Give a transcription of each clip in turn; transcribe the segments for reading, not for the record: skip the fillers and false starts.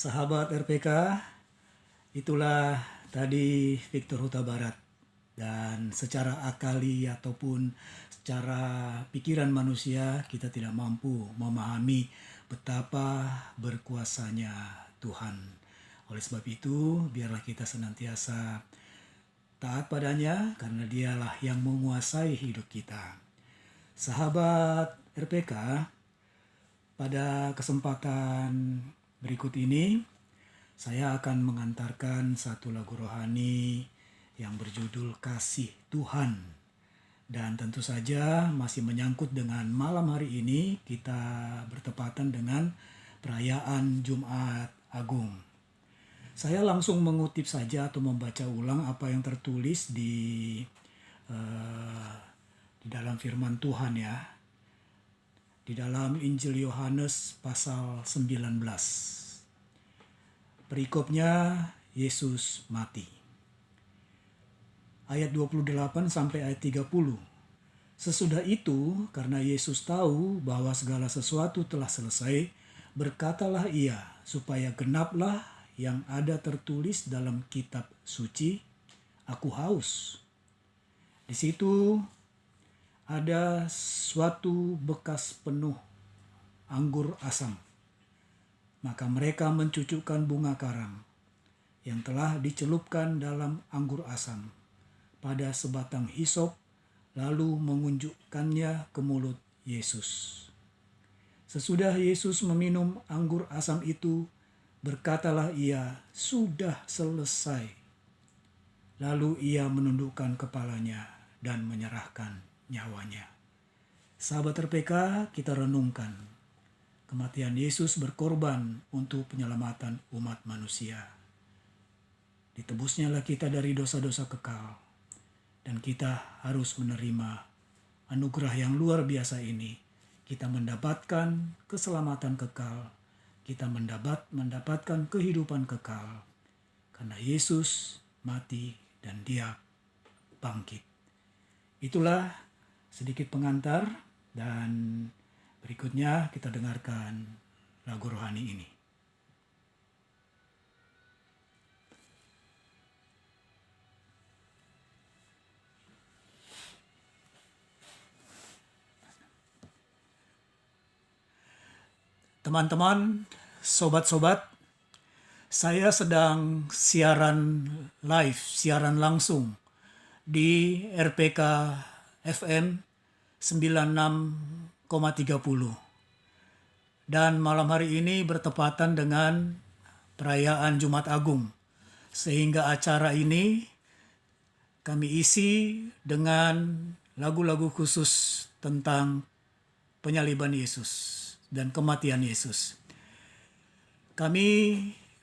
Sahabat RPK, itulah tadi Victor Huta Barat. Dan secara akali ataupun secara pikiran manusia kita tidak mampu memahami betapa berkuasanya Tuhan. Oleh sebab itu, biarlah kita senantiasa taat padanya karena dialah yang menguasai hidup kita. Sahabat RPK, pada kesempatan berikut ini saya akan mengantarkan satu lagu rohani yang berjudul Kasih Tuhan. Dan tentu saja masih menyangkut dengan malam hari ini kita bertepatan dengan perayaan Jumat Agung. Saya langsung mengutip saja atau membaca ulang apa yang tertulis di dalam firman Tuhan ya. Di dalam Injil Yohanes pasal 19. Perikopnya Yesus mati. Ayat 28 sampai ayat 30. Sesudah itu, karena Yesus tahu bahwa segala sesuatu telah selesai, berkatalah ia, supaya genaplah yang ada tertulis dalam kitab suci, aku haus. Di situ ada suatu bekas penuh anggur asam. Maka mereka mencucukkan bunga karang yang telah dicelupkan dalam anggur asam pada sebatang hisop, lalu mengunjukkannya ke mulut Yesus. Sesudah Yesus meminum anggur asam itu, berkatalah ia, sudah selesai. Lalu ia menundukkan kepalanya dan menyerahkan nyawanya. Sahabat RPK, kita renungkan kematian Yesus berkorban untuk penyelamatan umat manusia. Ditebusnyalah kita dari dosa-dosa kekal, dan kita harus menerima anugerah yang luar biasa ini. Kita mendapatkan keselamatan kekal, kita mendapatkan kehidupan kekal, karena Yesus mati dan Dia bangkit. Itulah sedikit pengantar, dan berikutnya kita dengarkan lagu rohani ini. Teman-teman, sobat-sobat, saya sedang siaran live, siaran langsung di RPK FM 96,30. Dan malam hari ini bertepatan dengan perayaan Jumat Agung. Sehingga acara ini kami isi dengan lagu-lagu khusus tentang penyaliban Yesus dan kematian Yesus.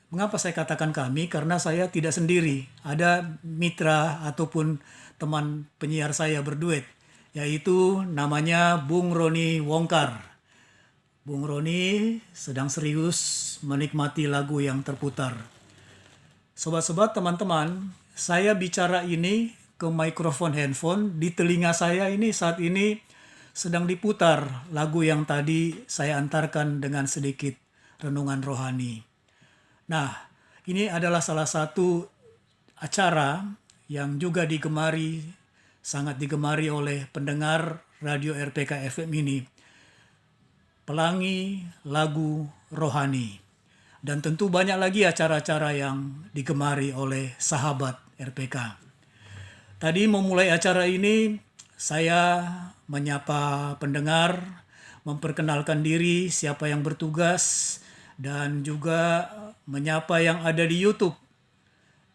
Mengapa saya katakan kami? Karena saya tidak sendiri. Ada mitra ataupun teman penyiar saya berduet, yaitu namanya Bung Roni Wongkar. Bung Roni sedang serius menikmati lagu yang terputar. Sobat-sobat, teman-teman, saya bicara ini ke mikrofon handphone, di telinga saya ini saat ini sedang diputar lagu yang tadi saya antarkan dengan sedikit renungan rohani. Nah, ini adalah salah satu acara yang juga sangat digemari oleh pendengar radio RPK FM ini. Pelangi lagu rohani. Dan tentu banyak lagi acara-acara yang digemari oleh sahabat RPK. Tadi memulai acara ini, saya menyapa pendengar, memperkenalkan diri siapa yang bertugas, dan juga menyapa yang ada di YouTube.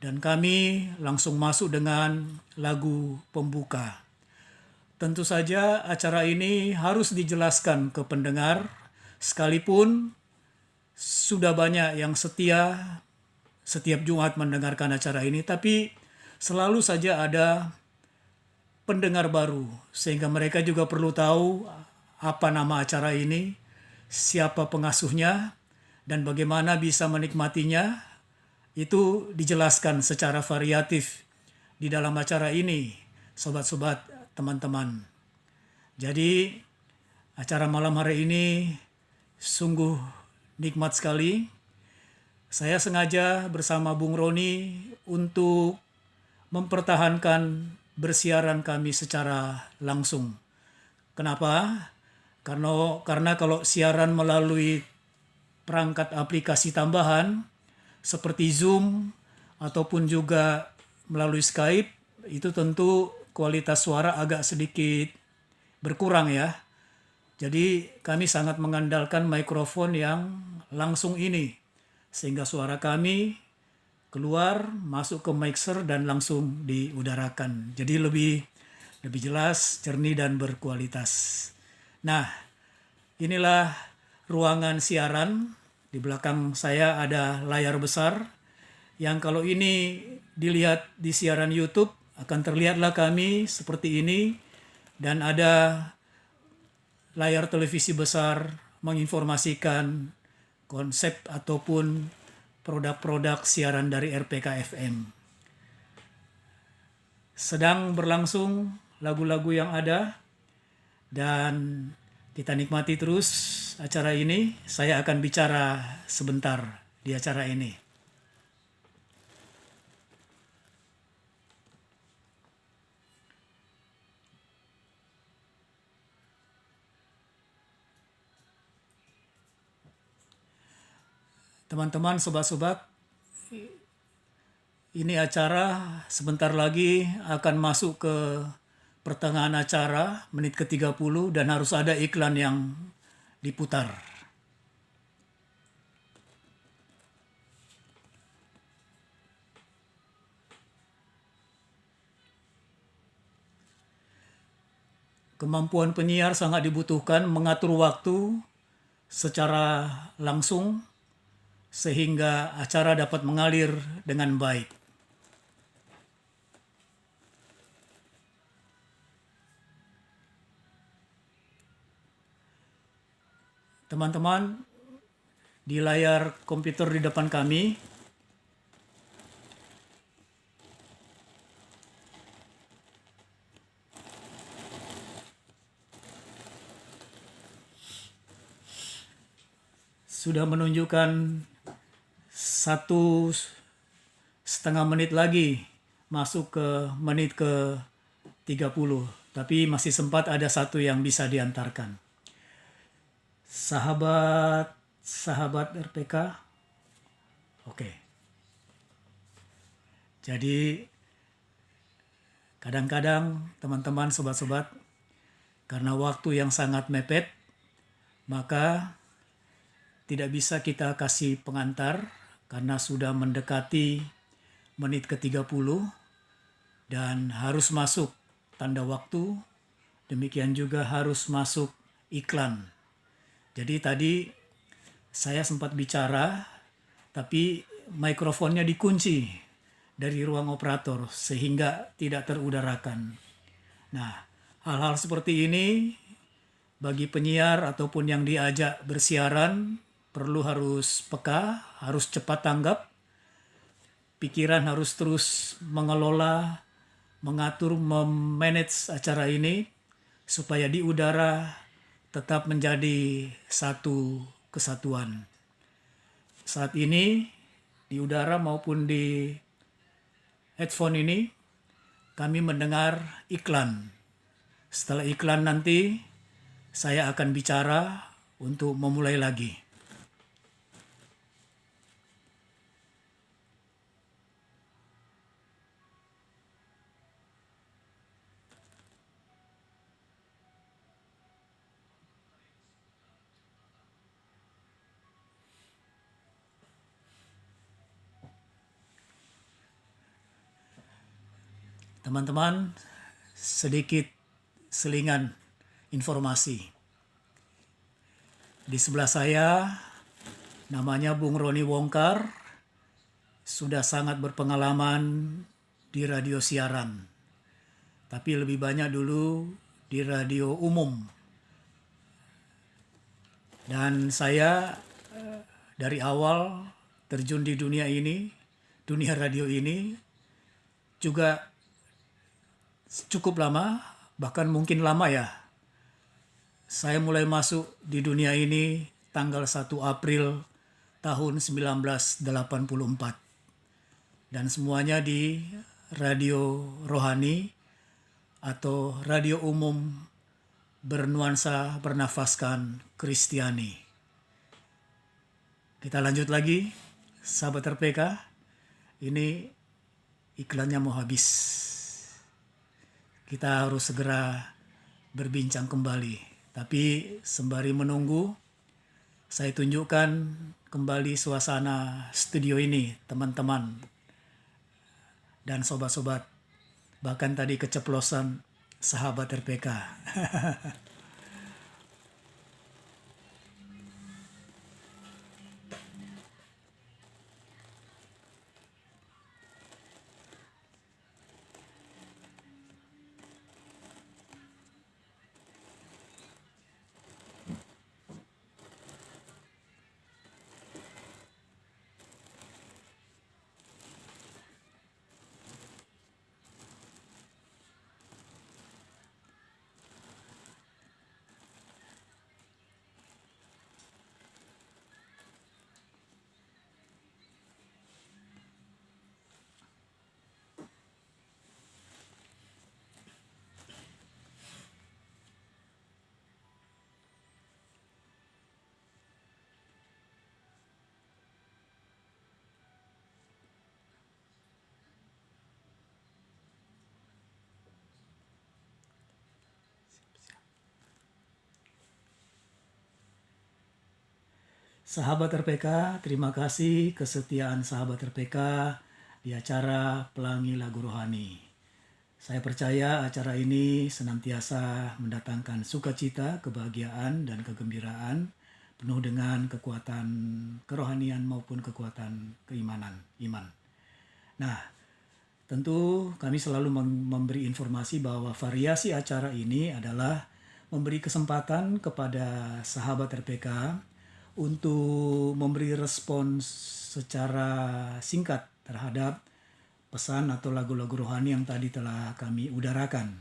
Dan kami langsung masuk dengan lagu pembuka. Tentu saja acara ini harus dijelaskan ke pendengar, sekalipun sudah banyak yang setiap Jumat mendengarkan acara ini, tapi selalu saja ada pendengar baru, sehingga mereka juga perlu tahu apa nama acara ini, siapa pengasuhnya, dan bagaimana bisa menikmatinya. Itu dijelaskan secara variatif di dalam acara ini, sobat-sobat, teman-teman. Jadi acara malam hari ini sungguh nikmat sekali. Saya sengaja bersama Bung Roni untuk mempertahankan bersiaran kami secara langsung. Kenapa? Karena kalau siaran melalui perangkat aplikasi tambahan seperti Zoom ataupun juga melalui Skype, itu tentu kualitas suara agak sedikit berkurang ya. Jadi kami sangat mengandalkan mikrofon yang langsung ini, sehingga suara kami keluar, masuk ke mixer dan langsung diudarakan. Jadi lebih jelas, jernih dan berkualitas. Nah, inilah ruangan siaran. Di belakang saya ada layar besar yang kalau ini dilihat di siaran YouTube akan terlihatlah kami seperti ini, dan ada layar televisi besar menginformasikan konsep ataupun produk-produk siaran dari RPK FM. Sedang berlangsung lagu-lagu yang ada dan kita nikmati terus acara ini. Saya akan bicara sebentar di acara ini. Teman-teman, sobat-sobat, ini acara sebentar lagi akan masuk ke pertengahan acara, menit ke-30, dan harus ada iklan yang diputar. Kemampuan penyiar sangat dibutuhkan mengatur waktu secara langsung sehingga acara dapat mengalir dengan baik. Teman-teman, di layar komputer di depan kami sudah menunjukkan 1,5 menit lagi masuk ke menit ke-30, tapi masih sempat ada satu yang bisa diantarkan. Sahabat RPK, oke. Jadi kadang-kadang teman-teman, sobat-sobat, karena waktu yang sangat mepet, maka tidak bisa kita kasih pengantar karena sudah mendekati menit ke-30 dan harus masuk tanda waktu. Demikian juga harus masuk iklan. Jadi tadi saya sempat bicara, tapi mikrofonnya dikunci dari ruang operator sehingga tidak terudarakan. Nah, hal-hal seperti ini bagi penyiar ataupun yang diajak bersiaran perlu harus peka, harus cepat tanggap, pikiran harus terus mengelola, mengatur, memanage acara ini supaya di udara tetap menjadi satu kesatuan. Saat ini di udara maupun di headphone ini kami mendengar iklan. Setelah iklan nanti saya akan bicara untuk memulai lagi. Teman-teman, sedikit selingan informasi. Di sebelah saya, namanya Bung Roni Wongkar, sudah sangat berpengalaman di radio siaran. Tapi lebih banyak dulu di radio umum. Dan saya dari awal terjun di dunia ini, dunia radio ini, juga cukup lama, bahkan mungkin lama ya. Saya mulai masuk di dunia ini tanggal 1 April tahun 1984. Dan semuanya di Radio Rohani atau radio umum bernuansa bernafaskan Kristiani. Kita lanjut lagi, sahabat RPK. Ini iklannya mau habis. Kita harus segera berbincang kembali. Tapi sembari menunggu, saya tunjukkan kembali suasana studio ini, teman-teman dan sobat-sobat. Bahkan tadi keceplosan sahabat RPK. Sahabat RPK, terima kasih kesetiaan sahabat RPK di acara Pelangi Lagu Rohani. Saya percaya acara ini senantiasa mendatangkan sukacita, kebahagiaan, dan kegembiraan penuh dengan kekuatan kerohanian maupun kekuatan keimanan, iman. Nah, tentu kami selalu memberi informasi bahwa variasi acara ini adalah memberi kesempatan kepada sahabat RPK untuk memberi respons secara singkat terhadap pesan atau lagu-lagu rohani yang tadi telah kami udarakan.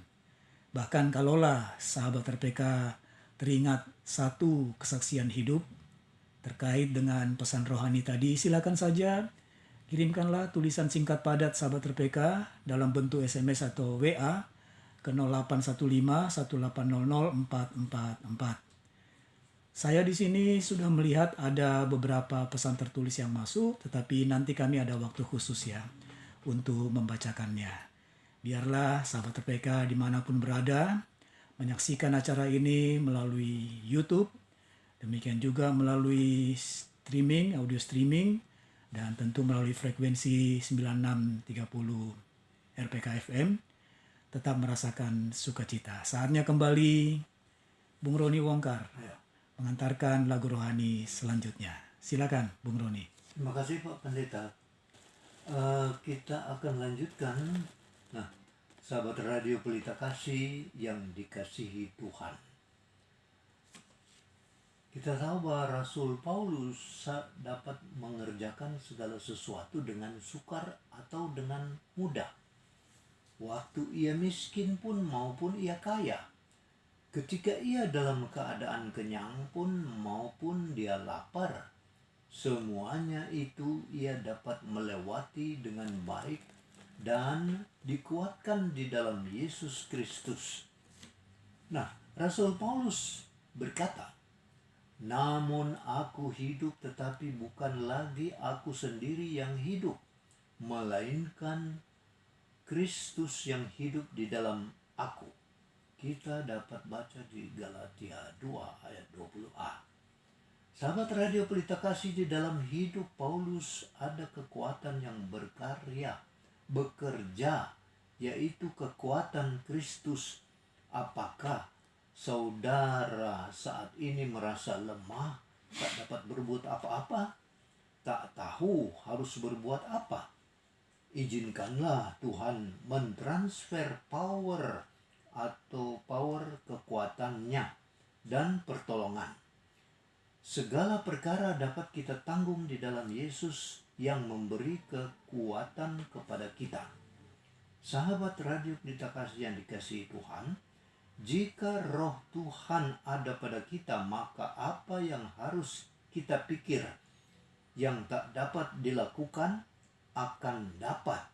Bahkan kalaulah sahabat RPK teringat satu kesaksian hidup terkait dengan pesan rohani tadi, silakan saja kirimkanlah tulisan singkat padat sahabat RPK dalam bentuk SMS atau WA ke 0815 1800 444. Saya di sini sudah melihat ada beberapa pesan tertulis yang masuk, tetapi nanti kami ada waktu khusus ya untuk membacakannya. Biarlah sahabat RPK dimanapun berada menyaksikan acara ini melalui YouTube, demikian juga melalui streaming, audio streaming, dan tentu melalui frekuensi 9630 RPK FM, tetap merasakan sukacita. Saatnya kembali Bung Roni Wongkar mengantarkan lagu rohani selanjutnya. Silakan Bung Roni. Terima kasih Pak Pendeta. Kita akan lanjutkan. Nah, sahabat Radio Pelita Kasih yang dikasihi Tuhan, kita tahu bahwa Rasul Paulus dapat mengerjakan segala sesuatu dengan sukar atau dengan mudah. Waktu ia miskin pun maupun ia kaya. Ketika ia dalam keadaan kenyang pun maupun dia lapar, semuanya itu ia dapat melewati dengan baik dan dikuatkan di dalam Yesus Kristus. Nah, Rasul Paulus berkata, "Namun aku hidup, tetapi bukan lagi aku sendiri yang hidup, melainkan Kristus yang hidup di dalam aku." Kita dapat baca di Galatia 2 ayat 20a. Sahabat Radio Pelita Kasih, di dalam hidup Paulus ada kekuatan yang berkarya, bekerja, yaitu kekuatan Kristus. Apakah saudara saat ini merasa lemah, tak dapat berbuat apa-apa, tak tahu harus berbuat apa? Izinkanlah Tuhan mentransfer power kekuatannya dan pertolongan. Segala perkara dapat kita tanggung di dalam Yesus yang memberi kekuatan kepada kita. Sahabat Radio Pelita Kasih yang dikasihi Tuhan, jika roh Tuhan ada pada kita, maka apa yang harus kita pikir? yang tak dapat dilakukan akan dapat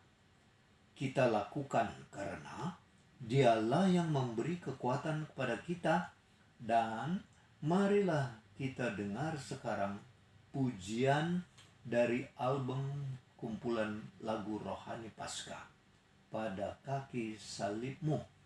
kita lakukan karena Dialah yang memberi kekuatan kepada kita. Dan marilah kita dengar sekarang pujian dari album kumpulan lagu rohani Paskah, Pada Kaki Salibmu.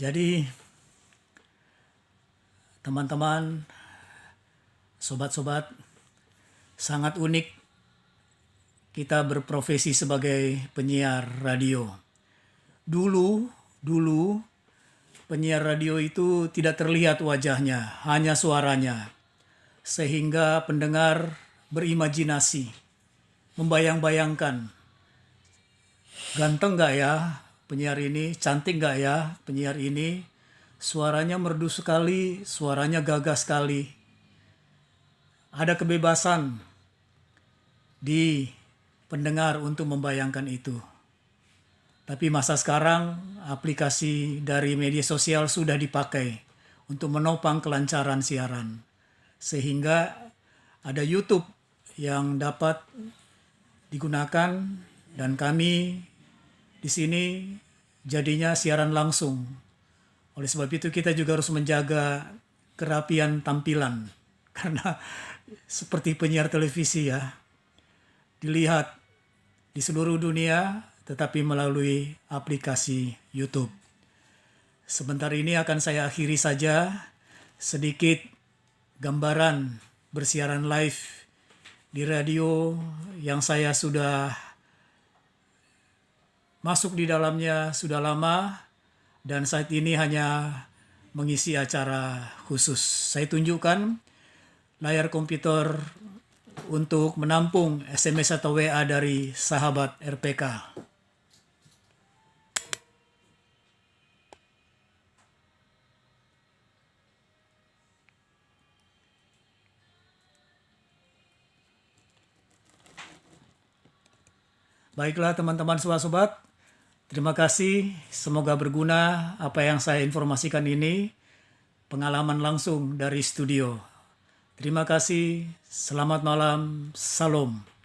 Jadi teman-teman, sobat-sobat, sangat unik kita berprofesi sebagai penyiar radio. Dulu penyiar radio itu tidak terlihat wajahnya, hanya suaranya. Sehingga pendengar berimajinasi, membayang-bayangkan, ganteng gak ya penyiar ini, cantik gak ya penyiar ini, suaranya merdu sekali, suaranya gagah sekali. Ada kebebasan di pendengar untuk membayangkan itu. Tapi masa sekarang aplikasi dari media sosial sudah dipakai untuk menopang kelancaran siaran. Sehingga ada YouTube yang dapat digunakan dan kami di sini jadinya siaran langsung. Oleh sebab itu kita juga harus menjaga kerapian tampilan. Karena seperti penyiar televisi ya, dilihat di seluruh dunia tetapi melalui aplikasi YouTube. Sebentar ini akan saya akhiri saja sedikit gambaran bersiaran live di radio yang saya sudah masuk di dalamnya sudah lama dan saat ini hanya mengisi acara khusus. Saya tunjukkan layar komputer untuk menampung SMS atau WA dari sahabat RPK. Baiklah teman-teman sobat-sobat, terima kasih. Semoga berguna apa yang saya informasikan ini, pengalaman langsung dari studio. Terima kasih, selamat malam, salam.